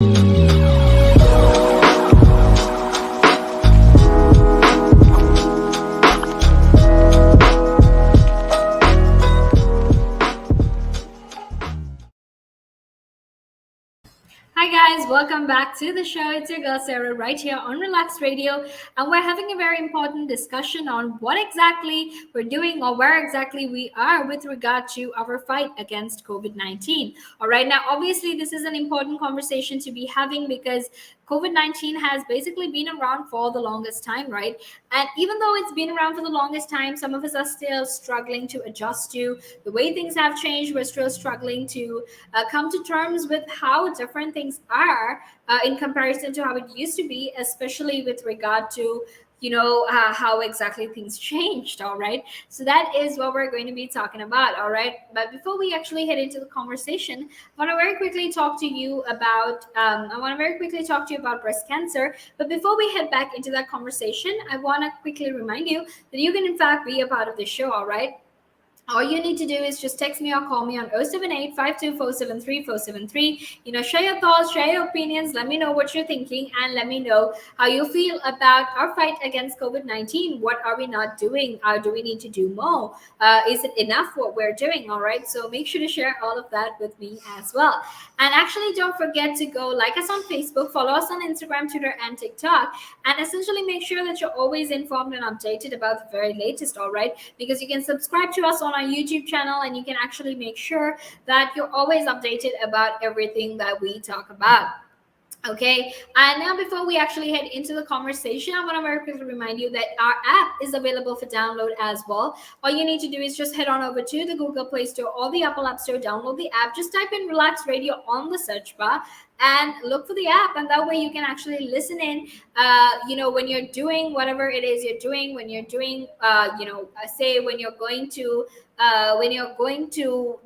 Hi guys, welcome back to the show. It's your girl Sarah right here on Relax Radio, and we're having a very important discussion on what exactly we're doing or where exactly we are with regard to our fight against COVID-19. All right, now obviously this is an important conversation to be having because COVID-19 has basically been around for the longest time, right? And even though it's been around for the longest time, some of us are still struggling to adjust to the way things have changed. We're still struggling to come to terms with how different things are in comparison to how it used to be, especially with regard to how exactly things changed. All right, so that is what we're going to be talking about. All right, but before we actually head into the conversation, I want to very quickly talk to you about breast cancer. But before we head back into that conversation, I want to quickly remind you that you can in fact be a part of the show. All right, all you need to do is just text me or call me on 078 Share your thoughts, share your opinions. Let me know what you're thinking and let me know how you feel about our fight against COVID 19. What are we not doing? Do we need to do more? Is it enough what we're doing? All right. So make sure to share all of that with me as well. And actually, don't forget to go like us on Facebook, follow us on Instagram, Twitter, and TikTok. And essentially make sure that you're always informed and updated about the very latest. All right, because you can subscribe to us on our YouTube channel and you can actually make sure that you're always updated about everything that we talk about. Okay, and now before we actually head into the conversation, I want to very quickly remind you that our app is available for download as well. All you need to do is just head on over to the Google Play Store or the Apple App Store, download the app, just type in Relax Radio on the search bar and look for the app, and that way you can actually listen in when you're doing whatever it is you're doing, when you're doing say when you're going to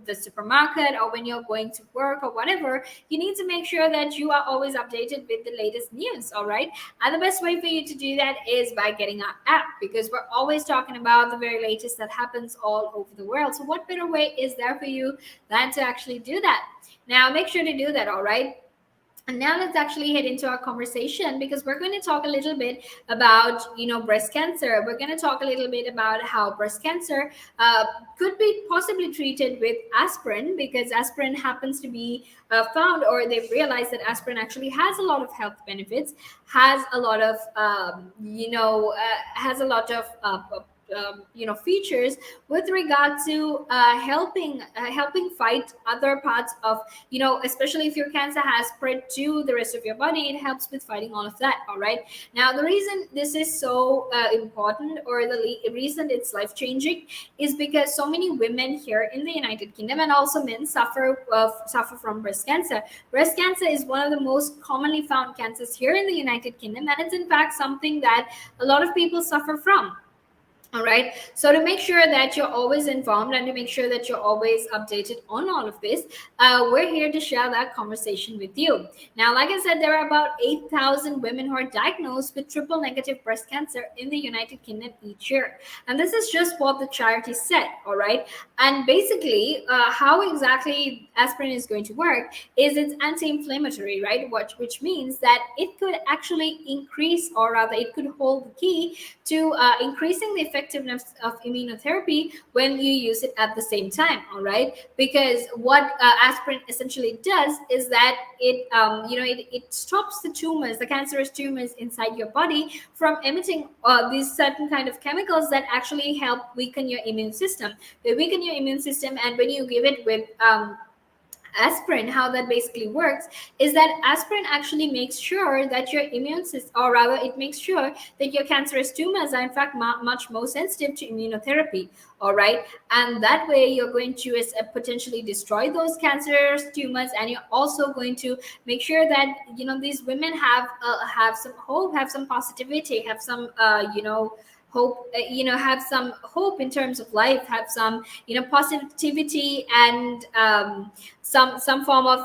the supermarket or when you're going to work or whatever. You need to make sure that you are always updated with the latest news. All right, and the best way for you to do that is by getting our app, because we're always talking about the very latest that happens all over the world. So what better way is there for you than to actually do that? Now make sure to do that. All right, and now let's actually head into our conversation, because we're going to talk a little bit about breast cancer. We're going to talk a little bit about how breast cancer could be possibly treated with aspirin, because aspirin happens to be found, or they've realized that aspirin actually has a lot of health benefits, has a lot of features with regard to helping fight other parts of, especially if your cancer has spread to the rest of your body, it helps with fighting all of that. All right, now the reason this is so important, or the reason it's life changing, is because so many women here in the United Kingdom and also men suffer from breast cancer. Breast cancer is one of the most commonly found cancers here in the United Kingdom, and it's in fact something that a lot of people suffer from. All right. So to make sure that you're always informed and to make sure that you're always updated on all of this, we're here to share that conversation with you. Now, like I said, there are about 8,000 women who are diagnosed with triple negative breast cancer in the United Kingdom each year. And this is just what the charity said. All right. And basically, how exactly aspirin is going to work is it's anti-inflammatory, right? Which means that it could actually increase, or rather, it could hold the key to increasing the effectiveness of immunotherapy when you use it at the same time. All right, because what aspirin essentially does is that it stops the tumors, the cancerous tumors inside your body, from emitting these certain kind of chemicals that actually help weaken your immune system. They weaken your immune system, and when you give it with aspirin, how that basically works is that aspirin actually makes sure that your immune system, or rather it makes sure that your cancerous tumors are in fact much more sensitive to immunotherapy. All right, and that way you're going to potentially destroy those cancerous tumors, and you're also going to make sure that these women have some hope, have some positivity, have some hope, have some hope in terms of life, have some positivity, and some form of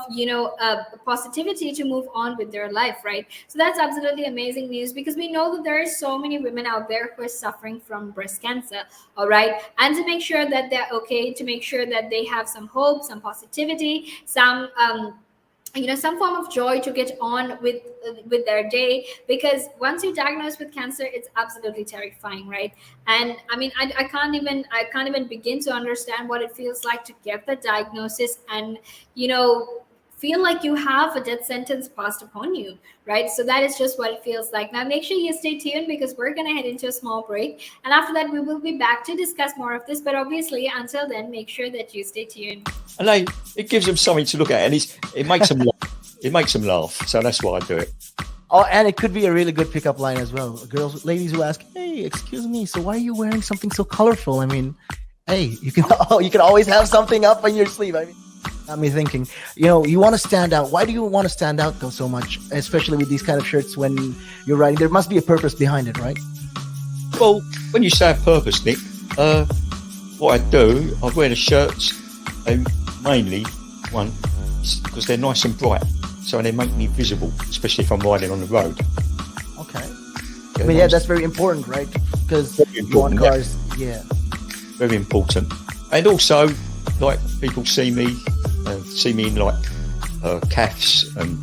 positivity to move on with their life, right? So that's absolutely amazing news, because we know that there are so many women out there who are suffering from breast cancer. All right, and to make sure that they're okay, to make sure that they have some hope, some positivity, some some form of joy to get on with their day, because once you're diagnosed with cancer, it's absolutely terrifying, right? And I mean, I can't even begin to understand what it feels like to get the diagnosis and feel like you have a death sentence passed upon you, right? So that is just what it feels like. Now make sure you stay tuned, because we're going to head into a small break, and after that we will be back to discuss more of this. But obviously, until then, make sure that you stay tuned. And it gives them something to look at, and it makes them laugh. It makes them laugh. So that's why I do it. Oh, and it could be a really good pickup line as well. Ladies who ask, "Hey, excuse me, so why are you wearing something so colorful?" I mean, hey, you can always have something up on your sleeve. I mean, got me thinking. You want to stand out. Why do you want to stand out though so much, especially with these kind of shirts when you're writing? There must be a purpose behind it, right? Well, when you say a purpose, Nick, what I do, I wear the shirts, mainly one because they're nice and bright, so they make me visible, especially if I'm riding on the road. Okay. I mean, that's very important, right? Because you want cars, yeah. Very important. And also, like, people see me in like calves, and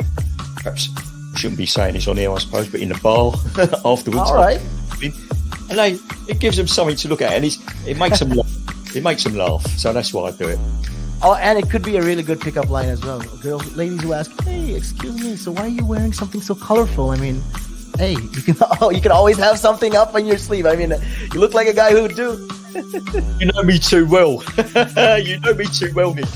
perhaps I shouldn't be saying this on here, I suppose, but in the bar afterwards. All right. And it gives them something to look at, and it makes them laugh. It makes them laugh. So that's why I do it. Oh, and it could be a really good pickup line as well. Ladies who ask, "Hey, excuse me, so why are you wearing something so colorful?" I mean, hey, you can always have something up on your sleeve. I mean, you look like a guy who would do. You know me too well. You know me too well, Nick.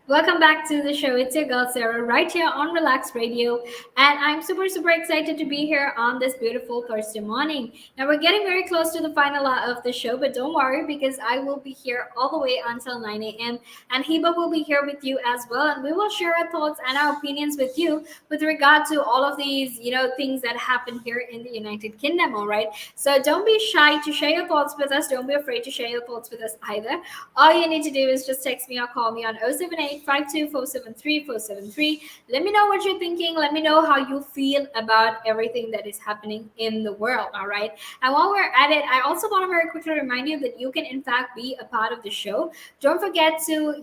Welcome back to the show. It's your girl Sarah right here on Relax Radio, and I'm super excited to be here on this beautiful Thursday morning. Now we're getting very close to the final hour of the show, but don't worry, because I will be here all the way until 9 a.m. and Hiba will be here with you as well, and we will share our thoughts and our opinions with you with regard to all of these things that happen here in the United Kingdom. All right, so don't be shy to share your thoughts with us. Don't be afraid to share your thoughts with us either. All you need to do is just text me or call me on 078 Let me know what you're thinking. Let me know how you feel about everything that is happening in the world. All right. And while we're at it, I also want to very quickly remind you that you can in fact be a part of the show. Don't forget to,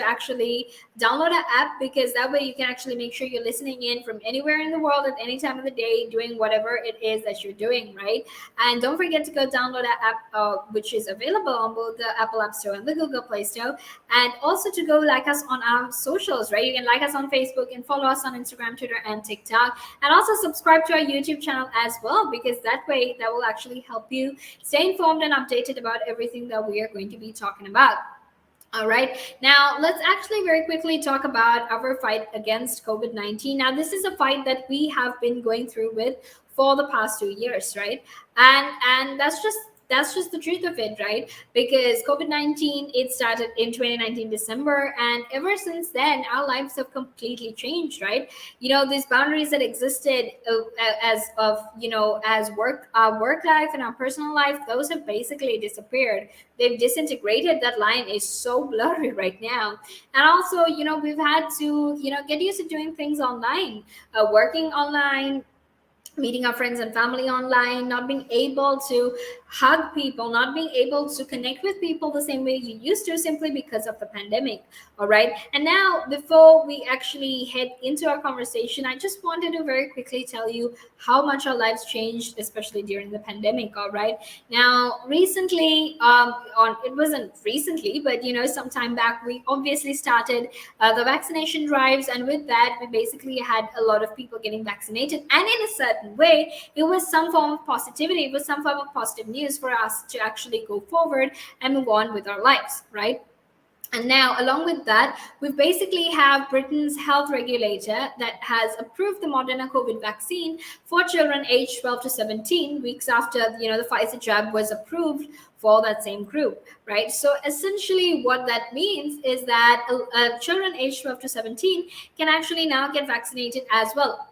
actually download an app, because that way you can actually make sure you're listening in from anywhere in the world at any time of the day, doing whatever it is that you're doing, right? And don't forget to go download that app, which is available on both the Apple App Store and the Google Play Store. And also to go like us on our socials, right? You can like us on Facebook and follow us on Instagram, Twitter, and TikTok. And also subscribe to our YouTube channel as well, because that way that will actually help you stay informed and updated about everything that we are going to be talking about. All right. Now, let's actually very quickly talk about our fight against COVID-19. Now, this is a fight that we have been going through with for the past 2 years, right? And that's just the truth of it, right? Because COVID-19, it started in 2019 December, and ever since then our lives have completely changed, right? These boundaries that existed as work life and our personal life, those have basically disappeared. They've disintegrated. That line is so blurry right now. And also, we've had to get used to doing things online, working online, meeting our friends and family online, not being able to hug people, not being able to connect with people the same way you used to, simply because of the pandemic. All right. And now, before we actually head into our conversation, I just wanted to very quickly tell you how much our lives changed, especially during the pandemic. All right. Now, recently, it wasn't recently, but some time back, we obviously started the vaccination drives, and with that, we basically had a lot of people getting vaccinated, and in a certain way, it was some form of positivity. It was some form of positive news for us to actually go forward and move on with our lives, right? And now, along with that, we basically have Britain's health regulator that has approved the Moderna COVID vaccine for children aged 12 to 17 weeks after the Pfizer jab was approved for that same group, right? So essentially what that means is that children aged 12 to 17 can actually now get vaccinated as well,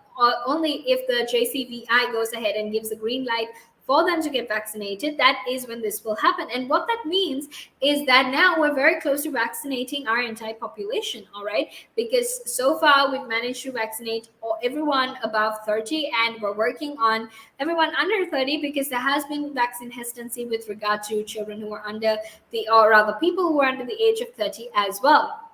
only if the JCVI goes ahead and gives the green light for them to get vaccinated, that is when this will happen. And what that means is that now we're very close to vaccinating our entire population, all right? Because so far we've managed to vaccinate everyone above 30, and we're working on everyone under 30, because there has been vaccine hesitancy with regard to children who are under the, or rather people who are under the age of 30 as well.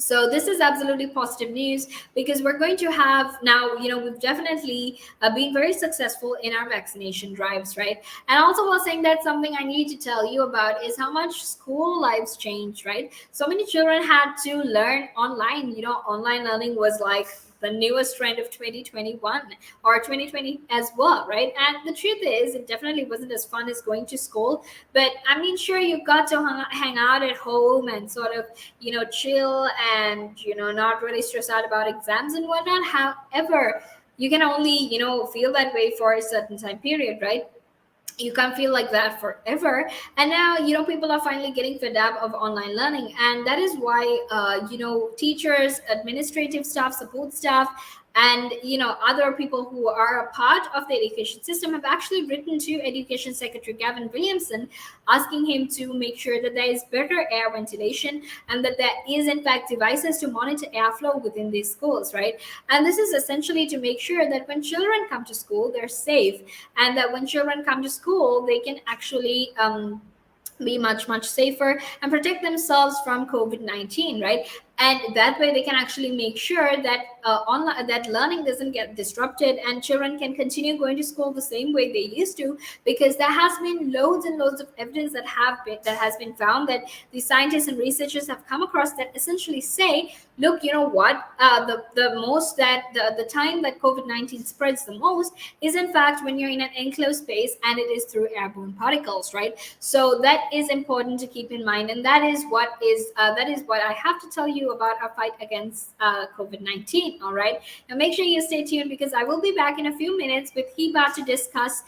So this is absolutely positive news, because we're going to have now, we've definitely been very successful in our vaccination drives, right? And also while saying that, something I need to tell you about is how much school lives changed, right? So many children had to learn online. Online learning was like the newest trend of 2021 or 2020 as well, right? And the truth is, it definitely wasn't as fun as going to school. But I mean, sure, you got to hang out at home and sort of, chill and, not really stress out about exams and whatnot. However, you can only, feel that way for a certain time period, right? You can't feel like that forever. And now, people are finally getting fed up of online learning, and that is why teachers, administrative staff, support staff, and other people who are a part of the education system have actually written to Education Secretary Gavin Williamson, asking him to make sure that there is better air ventilation, and that there is in fact devices to monitor airflow within these schools, right? And this is essentially to make sure that when children come to school, they're safe, and that when children come to school, they can actually be much safer and protect themselves from COVID-19, right? And that way they can actually make sure that online that learning doesn't get disrupted, and children can continue going to school the same way they used to, because there has been loads and loads of evidence that has been found, that the scientists and researchers have come across, that essentially say, look, you know what, the most that the time that COVID-19 spreads the most is in fact when you're in an enclosed space, and it is through airborne particles, right? So that is important to keep in mind, and that is what I have to tell you about our fight against COVID-19. All right, now make sure you stay tuned, because I will be back in a few minutes with Hiba to discuss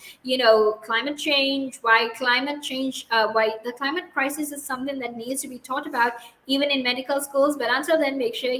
climate change, why the climate crisis is something that needs to be taught about even in medical schools. But until then, make sure you